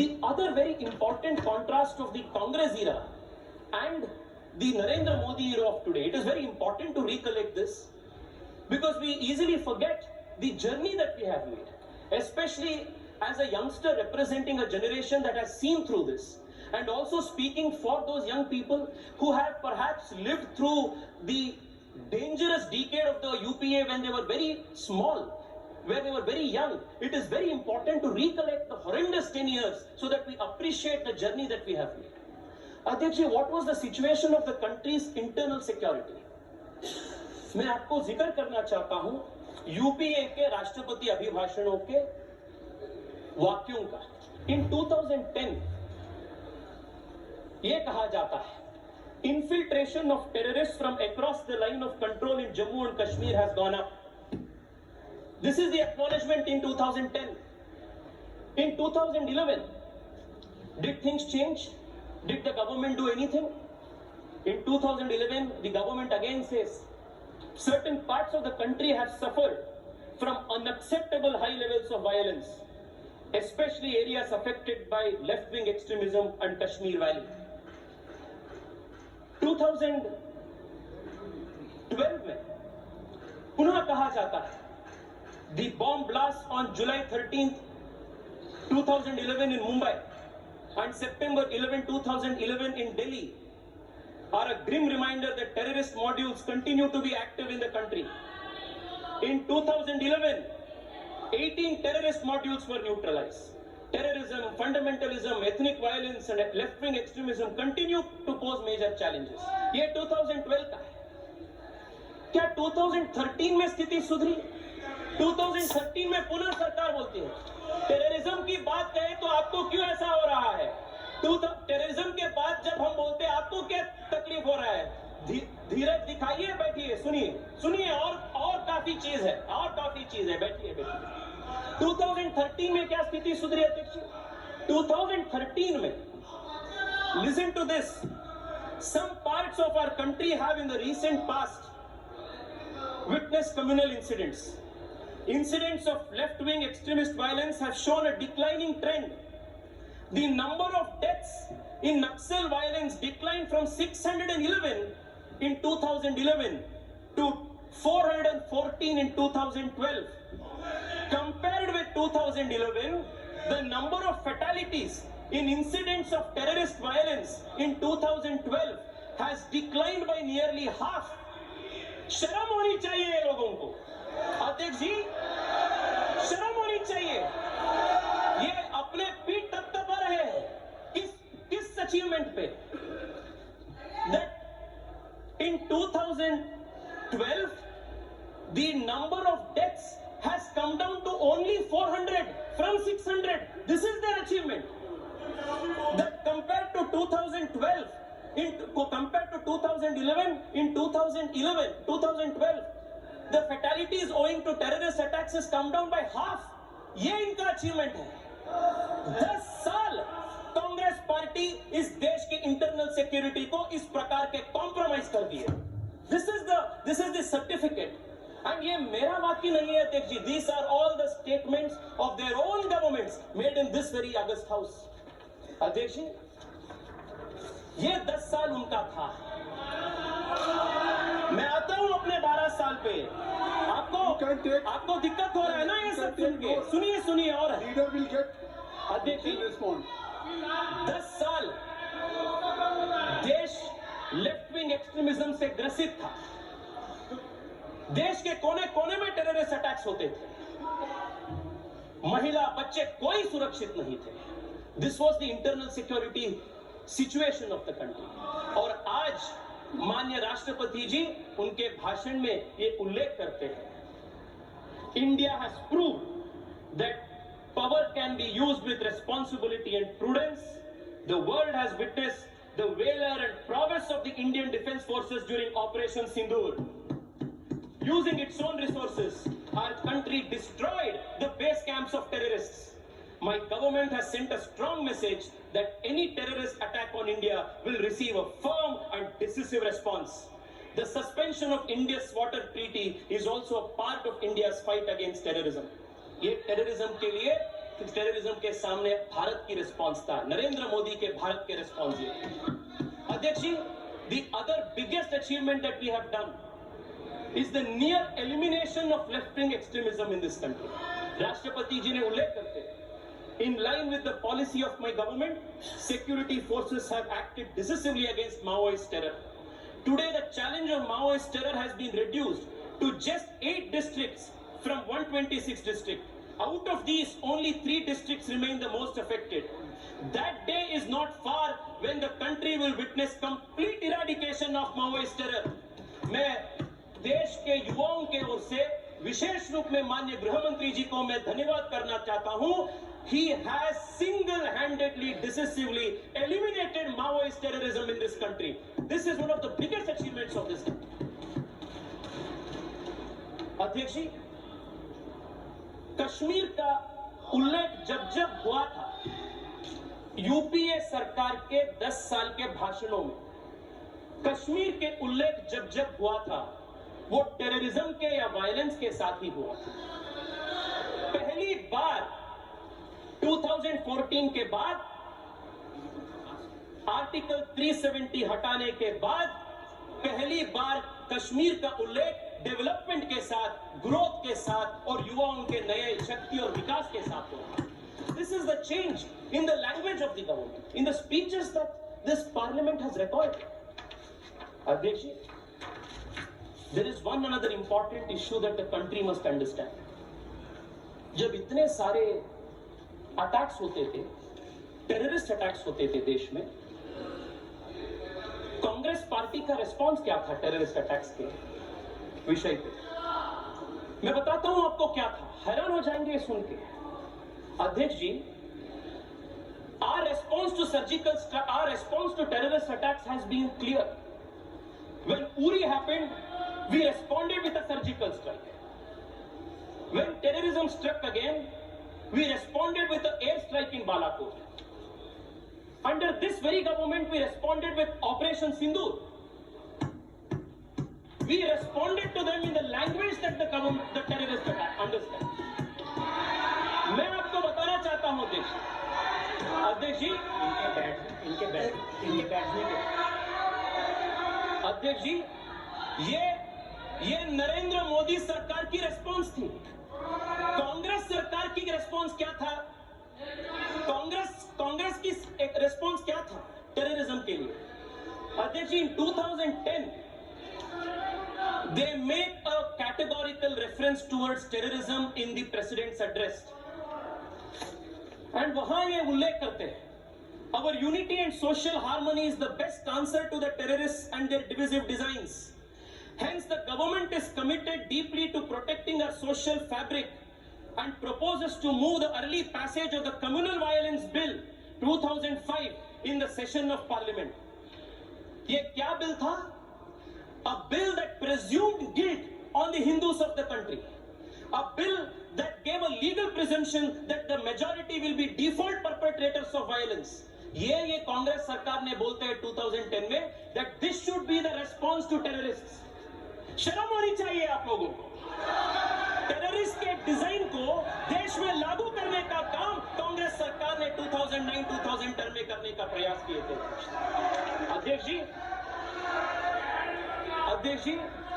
The other very important contrast of the Congress era and the Narendra Modi era of today, it is very important to recollect this because we easily forget the journey that we have made, especially as a youngster representing a generation that has seen through this, and also speaking for those young people who have perhaps lived through the dangerous decade of the UPA when they were very small, where they were very young. It is very important to recollect the horrendous 10 years so that we appreciate the journey that we have made. Adhyakshi, what was the situation of the country's internal security? मैं आपको जिक्र करना चाहता हूं UPA के राष्ट्रपति अभिभाषणों के वाक्यों का। इन 2010 ये कहा जाता है, infiltration of terrorists from across the line of control in Jammu and Kashmir has gone up. This is the acknowledgement in 2010. In 2011, did things change? Did the government do anything? In 2011, the government again says, certain parts of the country have suffered from unacceptable high levels of violence, especially areas affected by left-wing extremism and Kashmir Valley. 2012 में पुनः कहा जाता है, the bomb blast on July 13th, 2011 in Mumbai and September 11, 2011 in Delhi are a grim reminder that terrorist modules continue to be active in the country. In 2011, 18 terrorist modules were neutralized. Terrorism, fundamentalism, ethnic violence and left-wing extremism continue to pose major challenges. ये 2012 का है। क्या 2013 में स्थिति सुधरी? 2013 में पुनः सरकार बोलती है, टेररिज्म की बात कहें तो आपको क्यों ऐसा हो रहा है? टेररिज्म के बाद जब हम बोलते हैं आपको क्या तकलीफ हो रहा है? धीरज दिखाइए, बैठिए, सुनिए और काफी चीज है, बैठिए। 2013 में क्या स्थिति सुधरी अध्यक्ष? 2013 में, listen to this, some parts of our country have in the recent past witnessed communal incidents. Incidents of left-wing extremist violence have shown a declining trend. The number of deaths in Naxal violence declined from 611 in 2011 to 414 in 2012. Compared with 2011, the number of fatalities in incidents of terrorist violence in 2012 has declined by nearly half. शर्म होनी चाहिए ये लोगों को। अध्यक्ष जी, शर्म होनी चाहिए। ये अपने पीठ थपथपा रहे हैं किस अचीवमेंट पे? That in 2012 the number of deaths has come down to only 400 from 600. This is their achievement. That compared to 2012, compared to 2011, in 2012, the fatalities owing to terrorist attacks has come down by half. ये इनका achievement है। 10 साल Congress party इस देश के internal security को इस प्रकार के कॉम्प्रोमाइज कर दिए। This is the certificate. And ये मेरा वाक्य नहीं है अध्यक्ष जी, these are all the statements of their own governments made in this very august house. अध्यक्ष जी, ये 10 साल उनका था। मैं आता हूं अपने 12 साल पे। आपको दिक्कत हो रहा है ना ये सब सुन के? सुनिए और अध्यक्ष जी, 10 साल देश लेफ्ट विंग एक्सट्रीमिज्म से ग्रसित था। देश के कोने कोने में टेररिस्ट अटैक्स होते थे। महिला बच्चे कोई सुरक्षित नहीं थे। This was the internal security situation of the country. और आज माननीय राष्ट्रपति जी उनके भाषण में ये उल्लेख करते हैं, India has proved that power can be used with responsibility and prudence. The world has witnessed the valor and prowess of the Indian Defence Forces during Operation Sindoor. Using its own resources, our country destroyed the base camps of terrorists. My government has sent a strong message that any terrorist attack on India will receive a firm and decisive response. The suspension of India's water treaty is also a part of India's fight against terrorism. ये terrorism के लिए terrorism के सामने भारत की response था, नरेंद्र मोदी के भारत के response ये। अध्यक्ष जी, the other biggest achievement that we have done is the near elimination of left-wing extremism in this country. राष्ट्रपति जी ने उल्लेख करते हैं, in line with the policy of my government, security forces have acted decisively against Maoist terror. Today, the challenge of Maoist terror has been reduced to just 8 districts from 126 districts. Out of these, only 3 districts remain the most affected. That day is not far when the country will witness complete eradication of Maoist terror. मैं देश के युवाओं के ओर से विशेष रूप में माननीय गृह मंत्री जी को मैं धन्यवाद करना चाहता हूं. He has single-handedly, decisively eliminated Maoist terrorism in this country. This is one of the biggest achievements of this country. अध्यक्ष जी, कश्मीर का उल्लेख जब जब हुआ था यूपीए सरकार के 10 साल के भाषणों में, कश्मीर के उल्लेख जब जब हुआ था वो टेररिज्म के या वायलेंस के साथ ही हुआ था. पहली बार 2014 के बाद आर्टिकल 370 हटाने के बाद पहली बार कश्मीर का उल्लेख डेवलपमेंट के साथ, ग्रोथ के साथ और युवाओं के नए शक्ति और विकास के साथ हुआ. This is the change in the language of the government, in the speeches that this parliament has recorded. Adhyaksh ji, there is one another important issue that the country must understand. जब इतने सारे attacks होते थे, terrorist attacks होते थे देश में, Congress party का रिस्पांस क्या था टेररिस्ट अटैक्स के विषय पे? मैं बताता हूं आपको क्या था, हैरान हो जाएंगे सुन के. अध्यक्ष जी, our response to terrorist attacks has been clear. When Uri happened, we responded with a surgical strike. When terrorism struck again, we responded with an air strike in Balakot. Under this very government, we responded with Operation Sindoor. We responded to them in the language that the terrorists understand. मैं आपको बताना चाहता हूं अध्यक्ष जी, अध्यक्ष जी, ये नरेंद्र मोदी सरकार की रिस्पांस थी. कांग्रेस सरकार की रिस्पांस क्या था? कांग्रेस की एक रिस्पांस क्या था टेररिज्म के लिए? अध्यक्ष जी, in 2010 they make a categorical reference towards terrorism in the president's address. And वहां ये उल्लेख करते हैं, our unity and social harmony is the best answer to the terrorists and their divisive designs. Hence, the government is committed deeply to protecting our social fabric and proposes to move the early passage of the Communal Violence Bill 2005 in the session of Parliament. ये क्या bill था? A bill that presumed guilt on the Hindus of the country. A bill that gave a legal presumption that the majority will be default perpetrators of violence. ये कांग्रेस सरकार ने बोलते हैं 2010 में that this should be the response to terrorists. शर्म आनी चाहिए आप लोगों को. टेररिस्ट के डिजाइन को देश में लागू करने का काम कांग्रेस सरकार ने 2009-2010 में करने का प्रयास किए थे. अध्यक्ष जी,